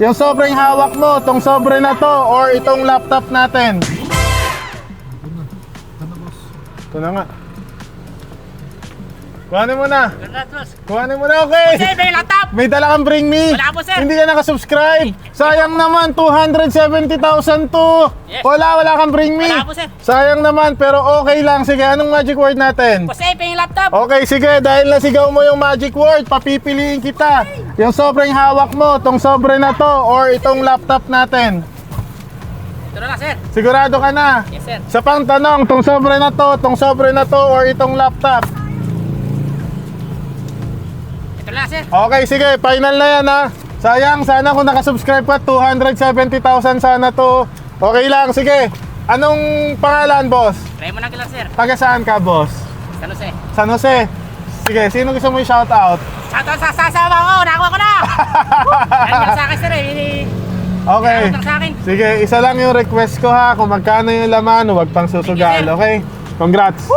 Yung sobrang hawak mo, tong sobre na to or itong laptop natin. Ito na nga. Kuhanin mo na. Kuhanin mo na, okay. Sir, may laptop. May dala kang bring me. Wala po, sir. Hindi ka nakasubscribe. Sayang naman, 270,000 to. Yes. Wala kang bring me. Wala po, sir. Sayang naman, pero okay lang. Sige, anong magic word natin? Boss Epe, yung laptop. Okay, sige, dahil nasigaw mo yung magic word, papipiliin kita. Yung sobrang hawak mo, tong sobre na to or itong laptop natin. Ito na, sir. Sigurado ka na? Yes, sir. Sa pang tanong, tong sobre na to or itong laptop. Ito na, sir. Okay, sige, final na yan ha. Sayang, sana kung nakasubscribe ka, 270,000 sana to. Okay lang, sige. Anong pangalan, boss? Try mo na lang, sir. Taga saan ka, boss? San Jose. San Jose. Sige, sino gusto mo i-shoutout? Shoutout sa sasama ko. Nakuha ko na. Yan lang sa akin, sir. Okay. Shoutout lang sa akin. Sige, isa lang yung request ko ha. Kung magkano yung laman, huwag pang susugal, okay? Congrats!